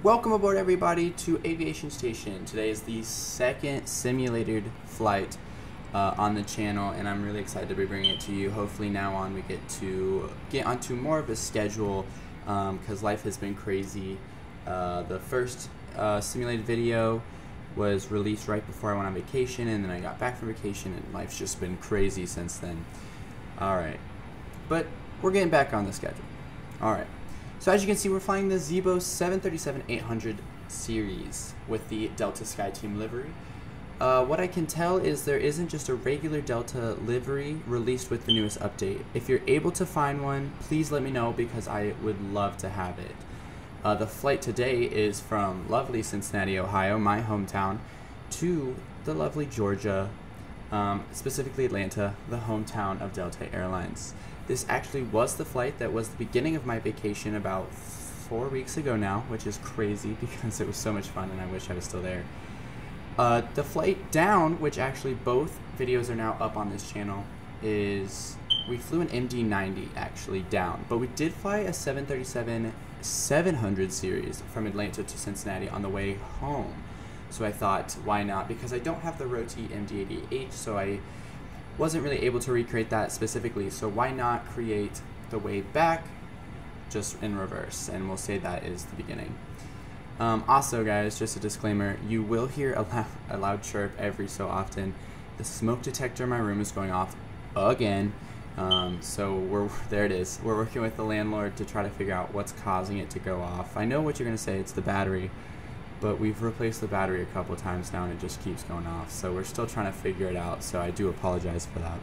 Welcome aboard, everybody, to Aviation Station. Today is the second simulated flight on the channel, and I'm really excited to be bringing it to you. Hopefully now on we get onto more of a schedule because life has been crazy. The first simulated video was released right before I went on vacation, and then I got back from vacation, and life's just been crazy since then. Alright, but we're getting back on the schedule. Alright. So as you can see, we're flying the Zibo 737-800 series with the Delta SkyTeam livery. What I can tell is there isn't just a regular Delta livery released with the newest update. If you're able to find one, please let me know because I would love to have it. The flight today is from lovely Cincinnati, Ohio, my hometown, to the lovely Georgia, specifically Atlanta, the hometown of Delta Airlines. This actually was the flight that was the beginning of my vacation about 4 weeks ago now, which is crazy because it was so much fun and I wish I was still there. The flight down, which actually both videos are now up on this channel, is we flew an MD-90 actually down, but we did fly a 737-700 series from Atlanta to Cincinnati on the way home. So I thought, why not? Because I don't have the Roti MD-88H, so I wasn't really able to recreate that specifically, so why not create the way back just in reverse, and we'll say that is the beginning. Also guys, just a disclaimer, you will hear a loud chirp every so often. The smoke detector in my room is going off again, so there it is. We're working with the landlord to try to figure out what's causing it to go off. I know what you're going to say, it's the battery, but we've replaced the battery a couple times now and it just keeps going off, so we're still trying to figure it out, so I do apologize for that.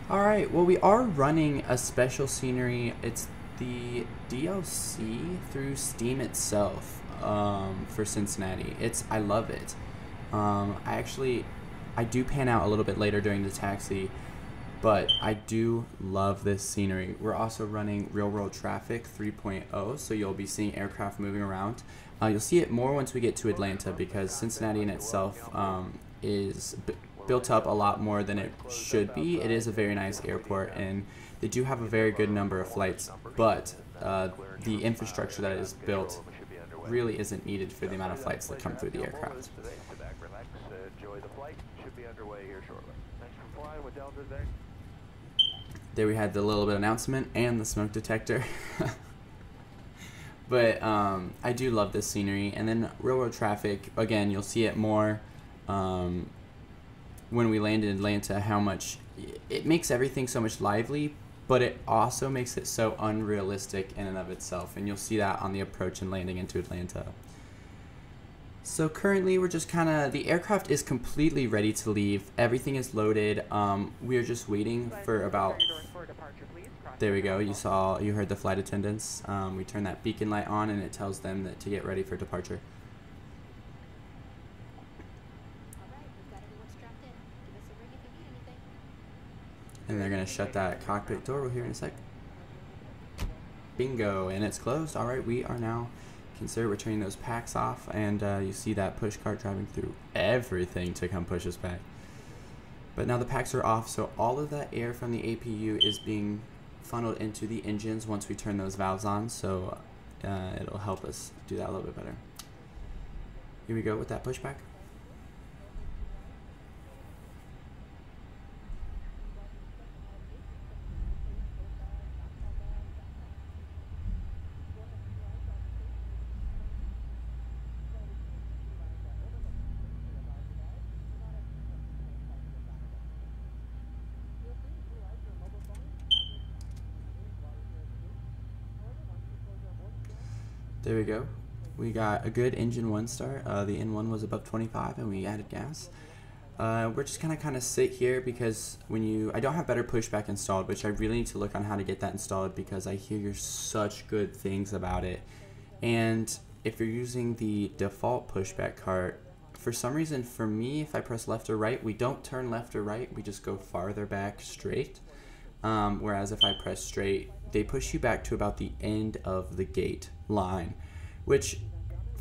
Alright, well, we are running a special scenery. It's the DLC through Steam itself for Cincinnati. I love it. I do pan out a little bit later during the taxi, but I do love this scenery. We're also running real world traffic 3.0, so you'll be seeing aircraft moving around. You'll see it more once we get to Atlanta because Cincinnati in itself is built up a lot more than it should be. It is a very nice airport and they do have a very good number of flights, but the infrastructure that is built really isn't needed for the amount of flights that come through the aircraft. There we had the little bit announcement and the smoke detector. But I do love this scenery. And then railroad traffic, again, you'll see it more when we land in Atlanta, how much it makes everything so much lively, but it also makes it so unrealistic in and of itself. And you'll see that on the approach and landing into Atlanta. So currently we're just the aircraft is completely ready to leave. Everything is loaded. We're just waiting for about, there we go, you heard the flight attendants. We turn that beacon light on and it tells them that to get ready for departure. And they're gonna shut that cockpit door. We'll hear in a sec. Bingo, and it's closed. Alright, we are now consider turning those packs off, and you see that push cart driving through everything to come push us back. But now the packs are off, so all of that air from the APU is being funneled into the engines once we turn those valves on, so it'll help us do that a little bit better. Here we go with that pushback. There we go. We got a good engine 1 start. The N1 was above 25 and we added gas. We're just gonna kind of sit here because I don't have better pushback installed, which I really need to look on how to get that installed because I hear such good things about it. And if you're using the default pushback cart, for some reason for me, if I press left or right, we don't turn left or right, we just go farther back straight. Whereas if I press straight, they push you back to about the end of the gate line, which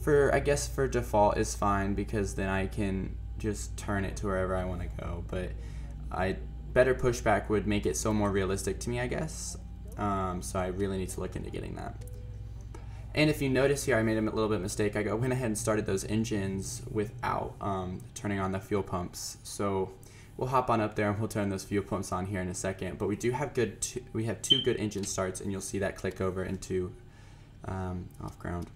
I guess for default is fine because then I can just turn it to wherever I want to go, but better pushback would make it so more realistic to me, I guess. So I really need to look into getting that. And if you notice here, I made a little bit of mistake. I went ahead and started those engines without turning on the fuel pumps. So we'll hop on up there and we'll turn those fuel pumps on here in a second. But we do have we have 2 good engine starts, and you'll see that click over into off ground.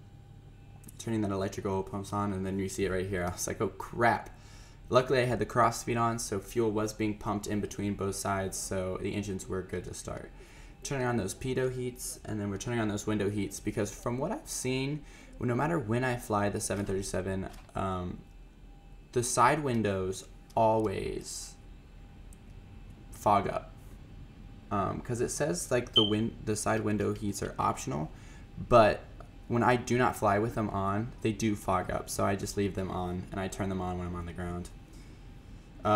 Turning that electrical pumps on, and then you see it right here. I was like, oh crap. Luckily I had the cross feed on, so fuel was being pumped in between both sides, so the engines were good to start. Turning on those pitot heats, and then we're turning on those window heats, because from what I've seen, no matter when I fly the 737, the side windows always fog up. Because it says like the side window heats are optional, but when I do not fly with them on, they do fog up. So I just leave them on, and I turn them on when I'm on the ground.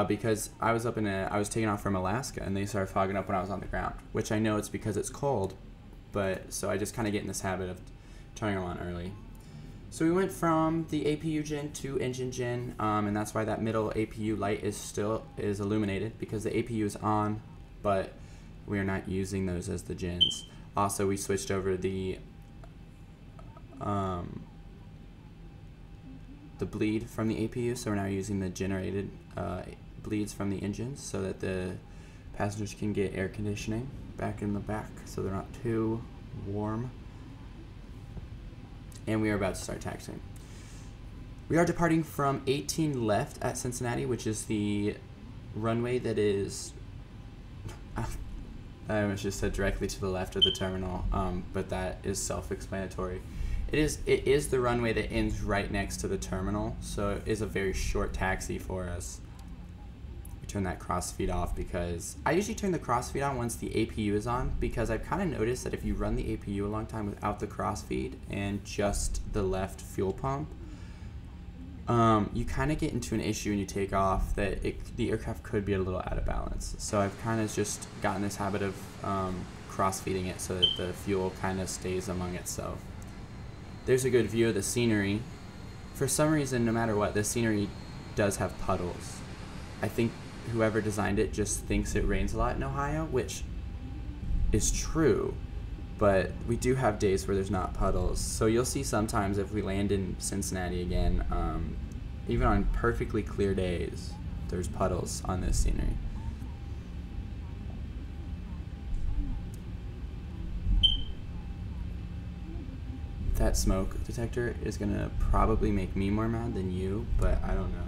Because I was I was taking off from Alaska, and they started fogging up when I was on the ground, which I know it's because it's cold, but so I just kind of get in this habit of turning them on early. So we went from the APU gen to engine gen, and that's why that middle APU light is illuminated, because the APU is on, but we are not using those as the gens. Also, we switched over the bleed from the APU, so we're now using the generated bleeds from the engines so that the passengers can get air conditioning back in the back so they're not too warm. And we are about to start taxiing. We are departing from 18 left at Cincinnati, which is the runway that is I almost just said directly to the left of the terminal, but that is self-explanatory. It is the runway that ends right next to the terminal, so it is a very short taxi for us. We turn that crossfeed off, because I usually turn the crossfeed on once the APU is on, because I've kind of noticed that if you run the APU a long time without the crossfeed and just the left fuel pump, you kind of get into an issue when you take off that the aircraft could be a little out of balance. So I've kind of just gotten this habit of cross-feeding it so that the fuel kind of stays among itself. There's a good view of the scenery. For some reason, no matter what, the scenery does have puddles. I think whoever designed it just thinks it rains a lot in Ohio, which is true, but we do have days where there's not puddles. So you'll see sometimes if we land in Cincinnati again, even on perfectly clear days, there's puddles on this scenery. That smoke detector is gonna probably make me more mad than you, but I don't know.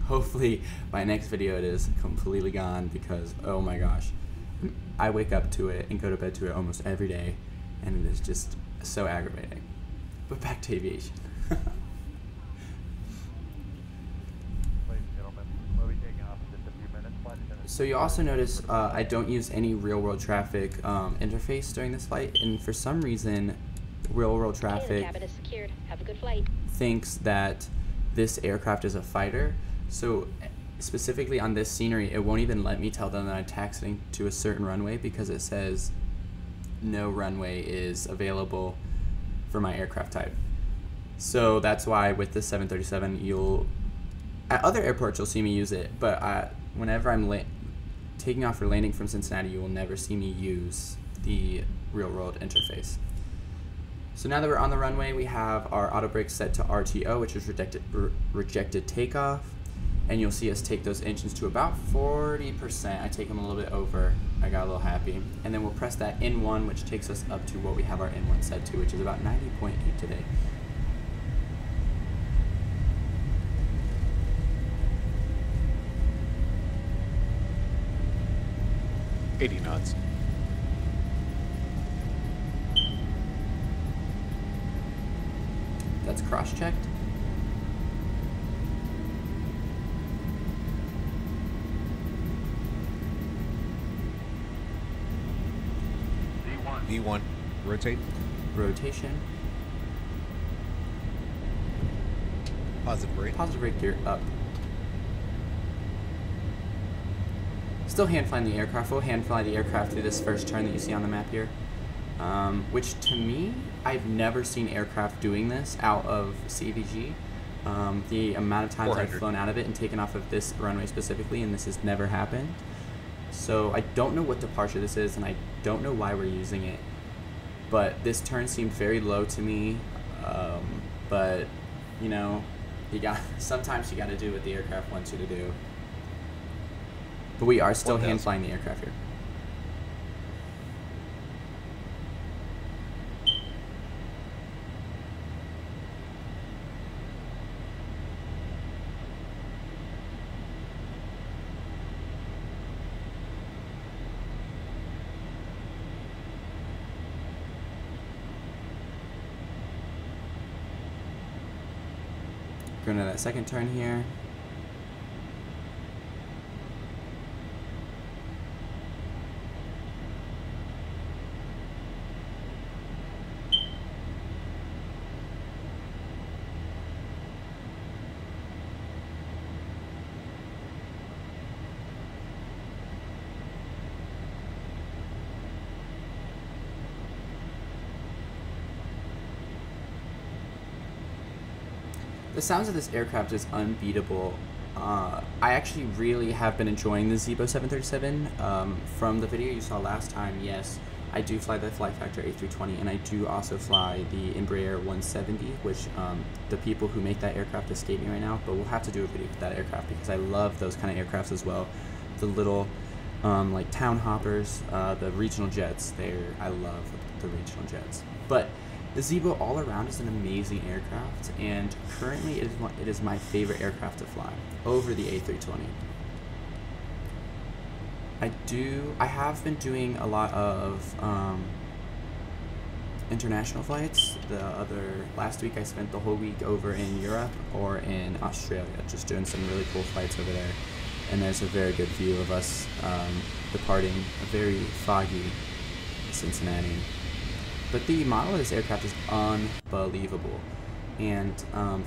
Hopefully my next video it is completely gone, because oh my gosh, I wake up to it and go to bed to it almost every day, and it is just so aggravating. But back to aviation. Ladies and gentlemen, we'll be taking off in just a few minutes. So you also notice I don't use any real-world traffic interface during this flight, and for some reason real-world traffic thinks that this aircraft is a fighter. So specifically on this scenery, it won't even let me tell them that I'm taxiing to a certain runway, because it says no runway is available for my aircraft type. So that's why with the 737, at other airports you'll see me use it, but whenever I'm taking off or landing from Cincinnati, you will never see me use the real-world interface. So now that we're on the runway, we have our auto brake set to RTO, which is rejected takeoff. And you'll see us take those engines to about 40%. I take them a little bit over. I got a little happy. And then we'll press that N1, which takes us up to what we have our N1 set to, which is about 90.8 today. $80 knots. That's cross-checked. V1, rotate. Rotation. Positive brake. Positive brake gear up. Still hand flying the aircraft. We'll hand fly the aircraft through this first turn that you see on the map here. Which to me, I've never seen aircraft doing this out of CVG. The amount of times I've flown out of it and taken off of this runway specifically, and this has never happened. So I don't know what departure this is, and I don't know why we're using it. but this turn seemed very low to me. But you know, sometimes you got to do what the aircraft wants you to do. But we are still hand flying the aircraft here. Going to that second turn here. The sounds of this aircraft is unbeatable. I actually really have been enjoying the Zibo 737. From the video you saw last time, yes, I do fly the Flight Factor A320, and I do also fly the Embraer 170, which the people who make that aircraft escape me right now, but we'll have to do a video with that aircraft because I love those kind of aircrafts as well. The little like town hoppers, the regional jets, I love the regional jets. But the Zibo all around is an amazing aircraft, and currently it is my favorite aircraft to fly over the A320. I have been doing a lot of international flights. Last week I spent the whole week over in Europe or in Australia, just doing some really cool flights over there. And there's a very good view of us departing a very foggy Cincinnati. But the model of this aircraft is unbelievable. And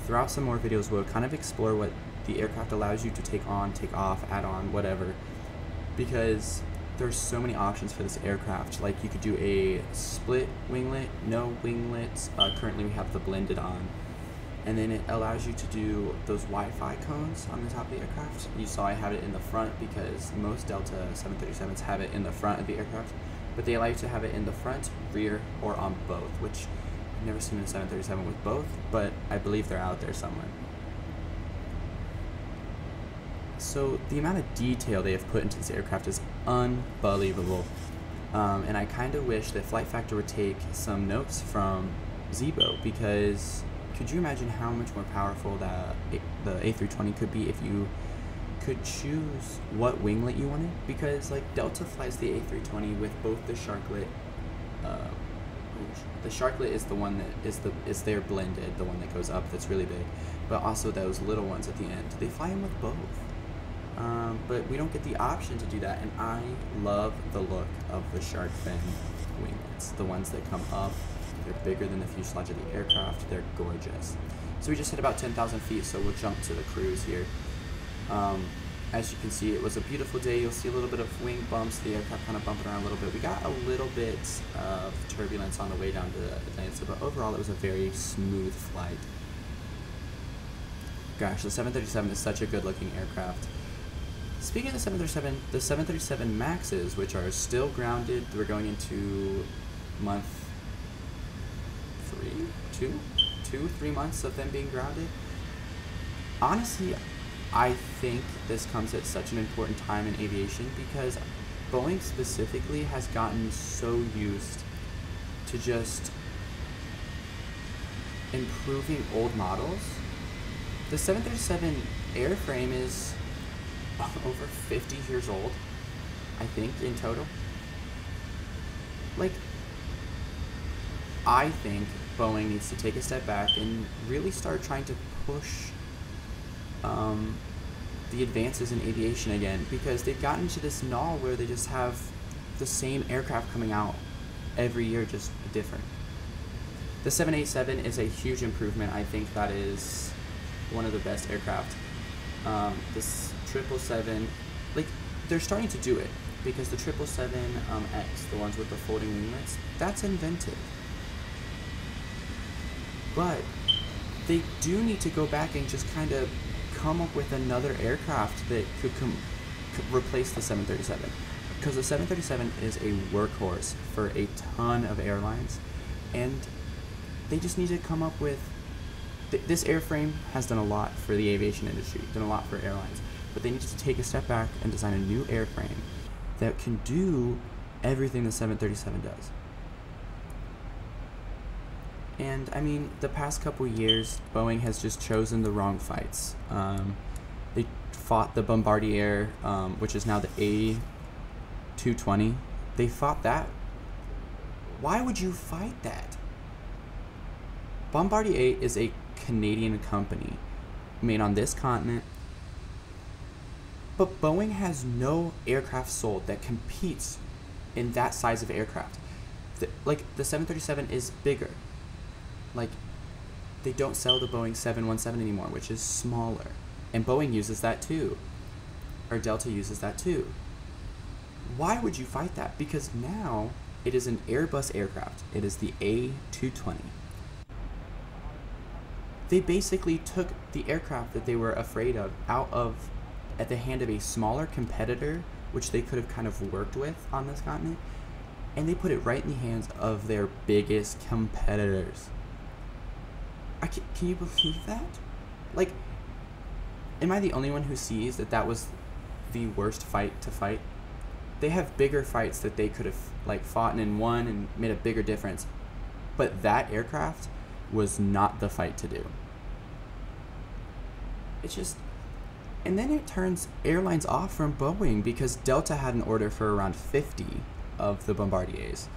throughout some more videos, we'll kind of explore what the aircraft allows you to take on, take off, add on, whatever. Because there's so many options for this aircraft. Like you could do a split winglet, no winglets. Currently we have the blended on. And then it allows you to do those Wi-Fi cones on the top of the aircraft. You saw I have it in the front because most Delta 737s have it in the front of the aircraft. But they allow you to have it in the front, rear, or on both, which I've never seen a 737 with both, but I believe they're out there somewhere. So the amount of detail they have put into this aircraft is unbelievable. And I kind of wish that Flight Factor would take some notes from Zibo, because could you imagine how much more powerful the A320 could be if you could choose what winglet you wanted? Because like Delta flies the A320 with both the Sharklet. The Sharklet is the one that is their blended, the one that goes up that's really big, but also those little ones at the end. They fly them with both. But we don't get the option to do that, and I love the look of the shark fin winglets, the ones that come up. They're bigger than the fuselage of the aircraft. They're gorgeous. So we just hit about 10,000 feet, so we'll jump to the cruise here. As you can see, it was a beautiful day. You'll see a little bit of wing bumps, the aircraft kind of bumping around a little bit. We got a little bit of turbulence on the way down to Atlanta, but overall it was a very smooth flight. Gosh, the 737 is such a good looking aircraft. Speaking of the 737 MAXs, which are still grounded, we're going into month 3 months of them being grounded. Honestly, I think this comes at such an important time in aviation because Boeing specifically has gotten so used to just improving old models. The 737 airframe is over 50 years old, I think, in total. Like, I think Boeing needs to take a step back and really start trying to push the advances in aviation again, because they've gotten to this null where they just have the same aircraft coming out every year, just different. The 787 is a huge improvement. I think that is one of the best aircraft. This 777, like, they're starting to do it, because the 777X, the ones with the folding winglets, that's inventive. But they do need to go back and just kind of come up with another aircraft that could replace the 737, because the 737 is a workhorse for a ton of airlines. And they just need to come up with... This airframe has done a lot for the aviation industry, done a lot for airlines, but they need to take a step back and design a new airframe that can do everything the 737 does. And I mean, the past couple years, Boeing has just chosen the wrong fights. They fought the Bombardier, which is now the A220. They fought that. Why would you fight that? Bombardier is a Canadian company made on this continent, but Boeing has no aircraft sold that competes in that size of aircraft. Like, the 737 is bigger. Like, they don't sell the Boeing 717 anymore, which is smaller. And Boeing uses that too. Or Delta uses that too. Why would you fight that? Because now it is an Airbus aircraft. It is the A220. They basically took the aircraft that they were afraid of out of at the hand of a smaller competitor, which they could have kind of worked with on this continent, and they put it right in the hands of their biggest competitors. Can you believe that? Like, am I the only one who sees that that was the worst fight to fight? They have bigger fights that they could have like fought and won and made a bigger difference, but that aircraft was not the fight to do. It's just, and then it turns airlines off from Boeing because Delta had an order for around 50 of the Bombardiers.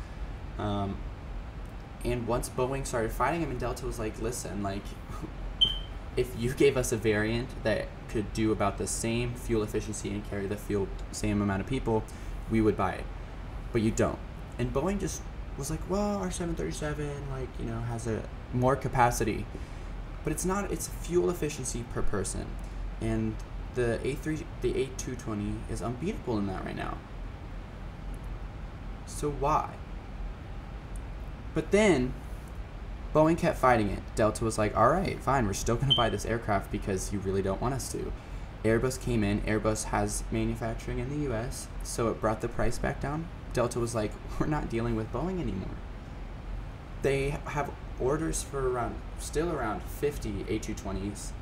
And once Boeing started fighting him, and Delta was like, listen, like, if you gave us a variant that could do about the same fuel efficiency and carry the same amount of people, we would buy it. But you don't. And Boeing just was like, well, our 737, like, you know, has a more capacity. But it's not, it's fuel efficiency per person. And the A220 is unbeatable in that right now. So why? But then Boeing kept fighting it. Delta was like, all right, fine, we're still going to buy this aircraft because you really don't want us to. Airbus came in. Airbus has manufacturing in the US, so it brought the price back down. Delta was like, we're not dealing with Boeing anymore. They have orders for still around 50 A220s.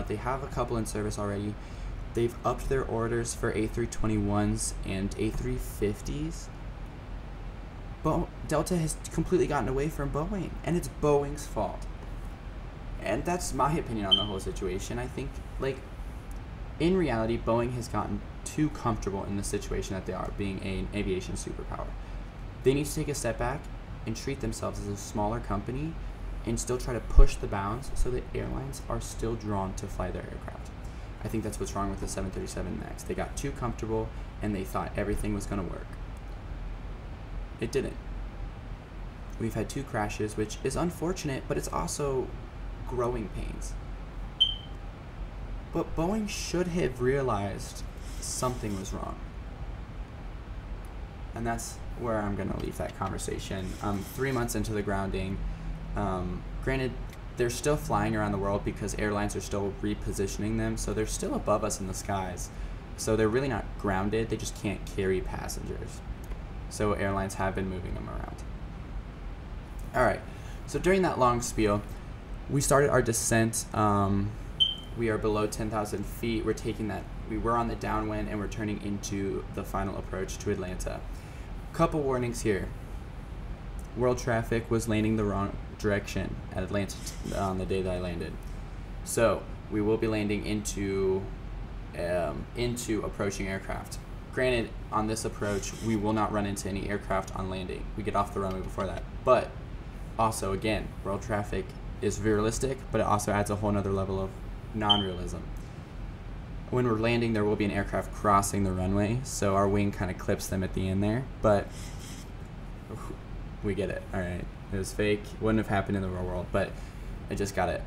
They have a couple in service already. They've upped their orders for A321s and A350s. Delta has completely gotten away from Boeing, and it's Boeing's fault. And that's my opinion on the whole situation. I think, like, in reality, Boeing has gotten too comfortable in the situation that they are, being an aviation superpower. They need to take a step back and treat themselves as a smaller company and still try to push the bounds so that airlines are still drawn to fly their aircraft. I think that's what's wrong with the 737 MAX. They got too comfortable and they thought everything was going to work. It didn't. We've had 2 crashes, which is unfortunate, but it's also growing pains. But Boeing should have realized something was wrong. And that's where I'm going to leave that conversation. 3 months into the grounding, granted, they're still flying around the world because airlines are still repositioning them, so they're still above us in the skies. So they're really not grounded, they just can't carry passengers. So airlines have been moving them around. Alright, so during that long spiel, we started our descent. We are below 10,000 feet. We're taking that, we were on the downwind and we're turning into the final approach to Atlanta. Couple warnings here. World traffic was landing the wrong direction at Atlanta on the day that I landed. So we will be landing into approaching aircraft. Granted, on this approach, we will not run into any aircraft on landing. We get off the runway before that. But also, again, world traffic is realistic, but it also adds a whole nother level of non-realism. When we're landing, there will be an aircraft crossing the runway, so our wing kind of clips them at the end there, but we get it. All right, it was fake. Wouldn't have happened in the real world, but I just got to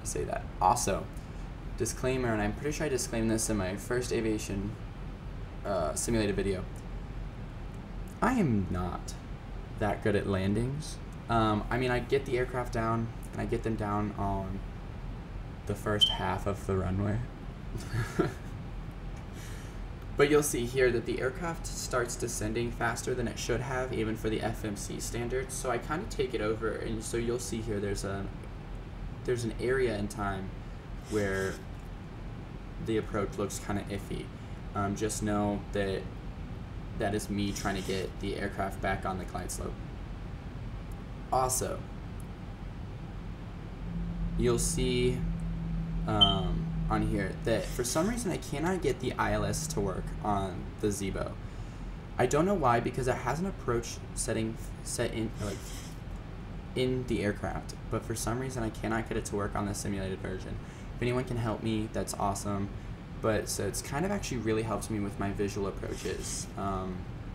say that. Also, disclaimer, and I'm pretty sure I disclaimed this in my first aviation simulated video. I am not that good at landings. I mean, I get the aircraft down, and I get them down on the first half of the runway. But you'll see here that the aircraft starts descending faster than it should have, even for the FMC standards. So I kind of take it over, and so you'll see here there's an area in time where the approach looks kind of iffy. Just know that that is me trying to get the aircraft back on the glide slope. Also, you'll see on here that for some reason I cannot get the ILS to work on the Zibo. I don't know why, because it has an approach setting set in in the aircraft, but for some reason I cannot get it to work on the simulated version. If anyone can help me, that's awesome. But so it's kind of actually really helped me with my visual approaches,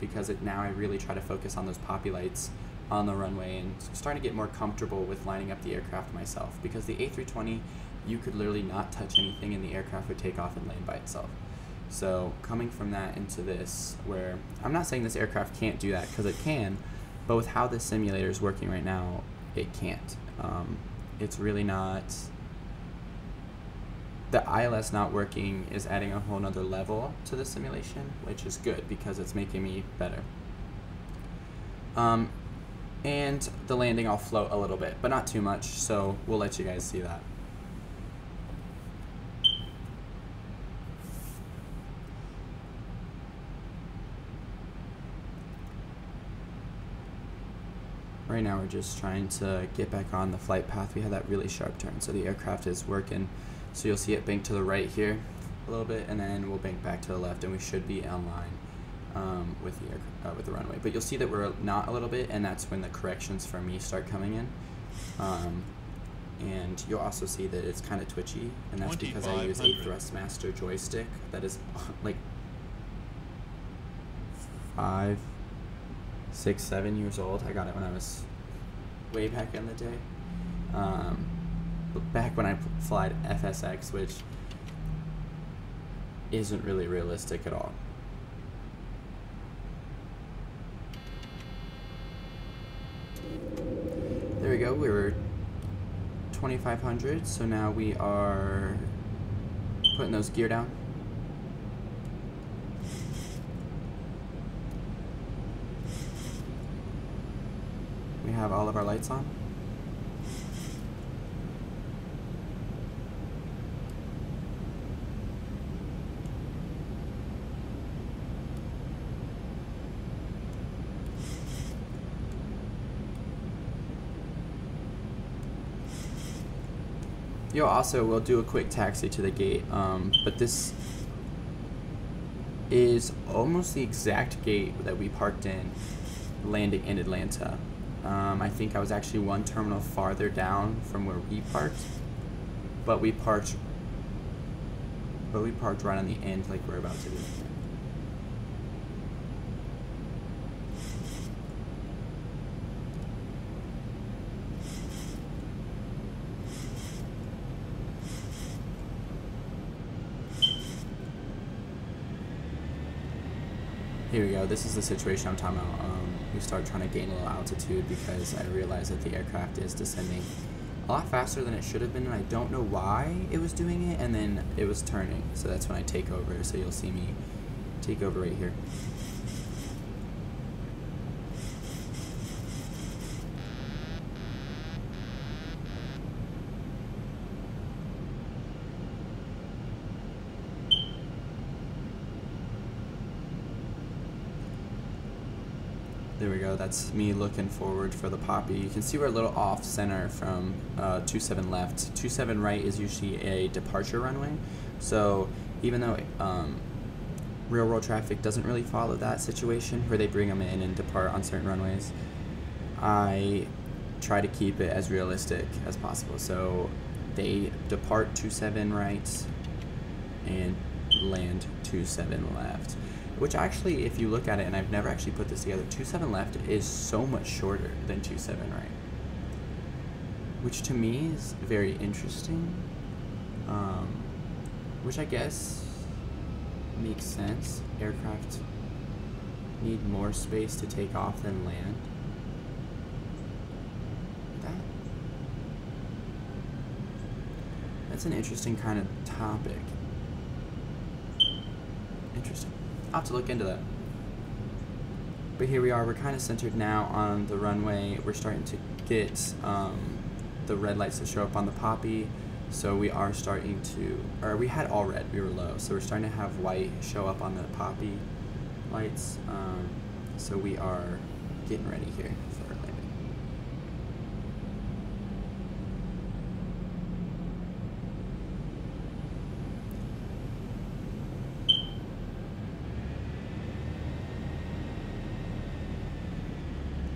because now I really try to focus on those poppy lights on the runway and starting to get more comfortable with lining up the aircraft myself, because the A320, you could literally not touch anything and the aircraft would take off and land by itself. So coming from that into this, where I'm not saying this aircraft can't do that, because it can, but with how the simulator is working right now, it can't. It's really not. The ILS not working is adding a whole nother level to the simulation, which is good because it's making me better. And the landing I'll float a little bit, but not too much, so we'll let you guys see that. Right now we're just trying to get back on the flight path. We had that really sharp turn, so the aircraft is working. So you'll see it bank to the right here a little bit, and then we'll bank back to the left, and we should be on line with the runway. But you'll see that we're not a little bit, and that's when the corrections for me start coming in. And you'll also see that it's kind of twitchy, and that's because I use a Thrustmaster joystick that is like 5, 6, 7 years old. I got it when I was way back in the day. Back when I flied FSX, which isn't really realistic at all. There we go, we were 2,500, so now we are putting those gear down. We have all of our lights on. Yo, also, we'll do a quick taxi to the gate, but this is almost the exact gate that we parked in landing in Atlanta. I think I was actually one terminal farther down from where we parked, but we parked right on the end like we're about to do. Here we go, this is the situation I'm talking about. We start trying to gain a little altitude because I realized that the aircraft is descending a lot faster than it should have been, and I don't know why it was doing it, and then it was turning. So that's when I take over, so you'll see me take over right here. There we go, that's me looking forward for the poppy. You can see we're a little off center from 27 left. 27 right is usually a departure runway. So even though real world traffic doesn't really follow that situation where they bring them in and depart on certain runways, I try to keep it as realistic as possible. So they depart 27 right and land 27 left. Which actually, if you look at it, and I've never actually put this together, 27 left is so much shorter than 27 right. Which to me is very interesting. Which I guess makes sense. Aircraft need more space to take off than land. That's an interesting kind of topic. Interesting. I'll have to look into that. But here we are, we're kind of centered now on the runway. We're starting to get the red lights to show up on the poppy. So we are starting to, or we had all red, we were low. So we're starting to have white show up on the poppy lights. So we are getting ready here for our landing.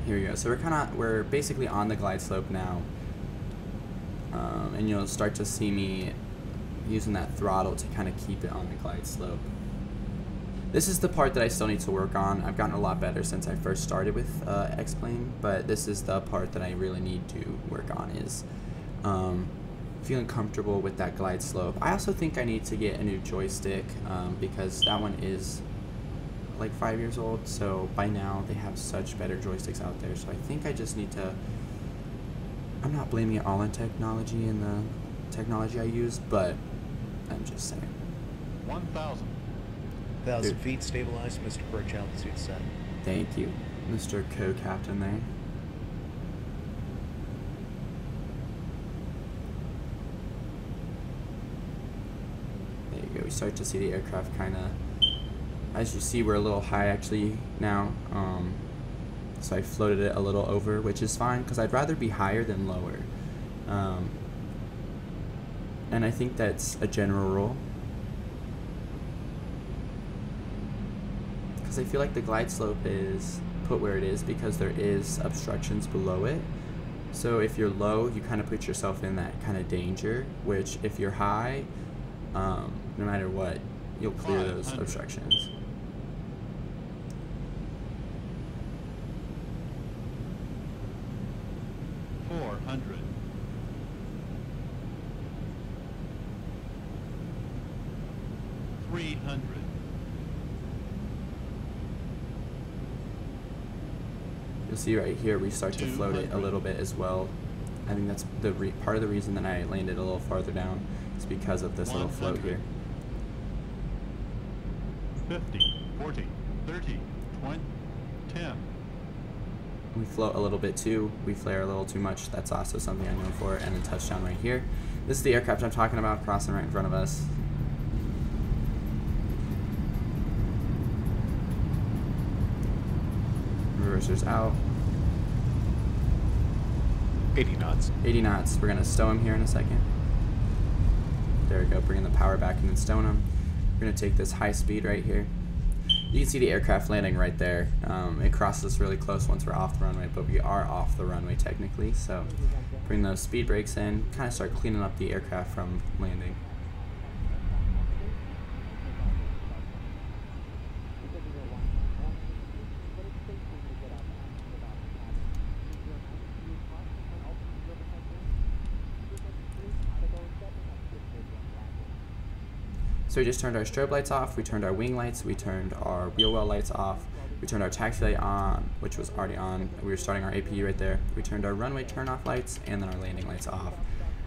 Here we go. So we're basically on the glide slope now. And you'll start to see me using that throttle to kind of keep it on the glide slope. This is the part that I still need to work on. I've gotten a lot better since I first started with X-Plane, but this is the part that I really need to work on, is feeling comfortable with that glide slope. I also think I need to get a new joystick because that one is like 5 years old, so by now they have such better joysticks out there. So I think I just need to, I'm not blaming it all on technology and the technology I use, but I'm just saying. 1,000. 1,000 feet stabilized, Mr. Perch, altitude set. Thank you, Mr. Co-Captain there. There you go, we start to see the aircraft kind of, as you see, we're a little high actually now. So I floated it a little over, which is fine because I'd rather be higher than lower. And I think that's a general rule. Because I feel like the glide slope is put where it is because there is obstructions below it. So if you're low, you kind of put yourself in that kind of danger, which if you're high, no matter what, you'll clear those obstructions. You'll see right here we start to float it a little bit as well. I think that's the part of the reason that I landed a little farther down is because of this little float here. 50, 40, 30, 20, 10. We float a little bit too. We flare a little too much. That's also something I'm known for. And then touchdown right here. This is the aircraft I'm talking about, crossing right in front of us. Reversers out. 80 knots. 80 knots. We're going to stow him here in a second. There we go. Bringing the power back and then stowing him. We're going to take this high speed right here. You can see the aircraft landing right there. It crosses us really close once we're off the runway, but we are off the runway technically. So bring those speed brakes in, kind of start cleaning up the aircraft from landing. So we just turned our strobe lights off, we turned our wing lights, we turned our wheel well lights off, we turned our taxi light on, which was already on. We were starting our APU right there. We turned our runway turn-off lights and then our landing lights off.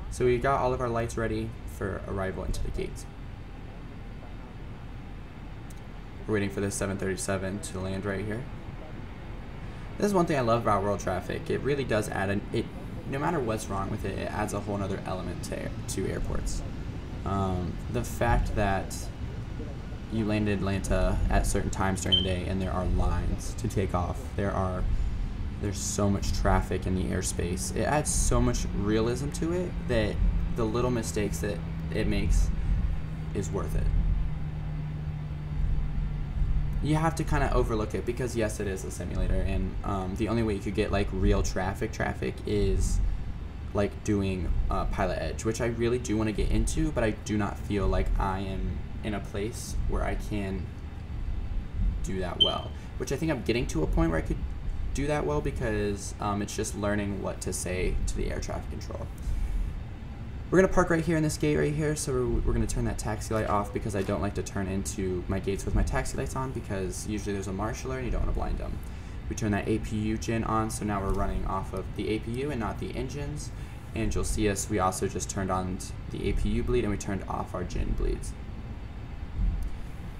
So we got all of our lights ready for arrival into the gates. We're waiting for this 737 to land right here. This is one thing I love about world traffic. It really does add no matter what's wrong with it, it adds a whole other element to airports. The fact that you land in Atlanta at certain times during the day and there are lines to take off, there's so much traffic in the airspace, it adds so much realism to it that the little mistakes that it makes is worth it. You have to kind of overlook it because yes, it is a simulator, and the only way you could get like real traffic is like doing Pilot Edge, which I really do want to get into, but I do not feel like I am in a place where I can do that well, which I think I'm getting to a point where I could do that well because it's just learning what to say to the air traffic control. We're going to park right here in this gate right here, so we're going to turn that taxi light off because I don't like to turn into my gates with my taxi lights on because usually there's a marshaller and you don't want to blind them. We turn that APU gen on, so now we're running off of the APU and not the engines. And you'll see us, we also just turned on the APU bleed and we turned off our gen bleeds.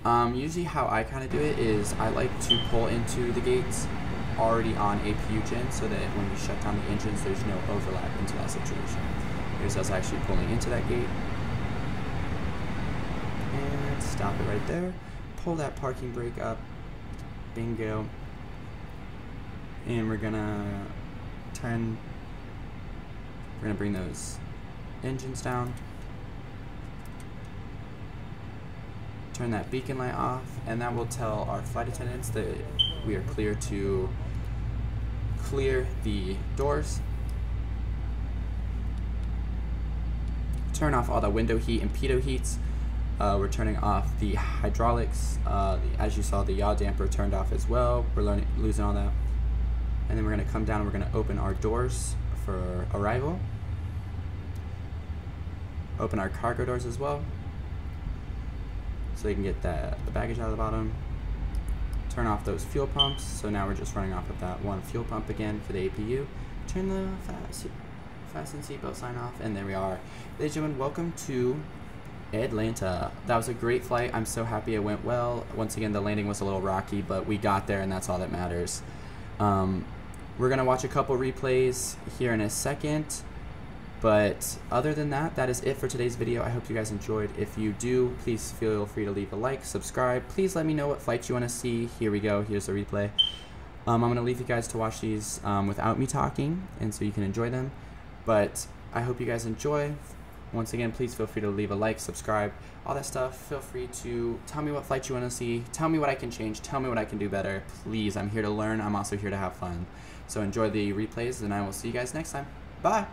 Usually how I kind of do it is I like to pull into the gates already on APU gen so that when we shut down the engines, there's no overlap into that situation. Here's us actually pulling into that gate. And stop it right there. Pull that parking brake up. Bingo. And we're gonna bring those engines down. Turn that beacon light off, and that will tell our flight attendants that we are clear to clear the doors. Turn off all the window heat and pitot heats. We're turning off the hydraulics. As you saw, the yaw damper turned off as well. We're losing all that. And then we're going to come down and we're going to open our doors for arrival. Open our cargo doors as well, so you can get the baggage out of the bottom. Turn off those fuel pumps. So now we're just running off of that one fuel pump again for the APU. Turn the fasten seatbelt sign off, and there we are. Ladies and gentlemen, welcome to Atlanta. That was a great flight. I'm so happy it went well. Once again, the landing was a little rocky, but we got there, and that's all that matters. We're gonna watch a couple replays here in a second. But other than that, that is it for today's video. I hope you guys enjoyed. If you do, please feel free to leave a like, subscribe. Please let me know what flights you want to see. Here we go. Here's the replay. I'm going to leave you guys to watch these without me talking, and so you can enjoy them. But I hope you guys enjoy. Once again, please feel free to leave a like, subscribe, all that stuff. Feel free to tell me what flights you want to see. Tell me what I can change. Tell me what I can do better. Please, I'm here to learn. I'm also here to have fun. So enjoy the replays, and I will see you guys next time. Bye.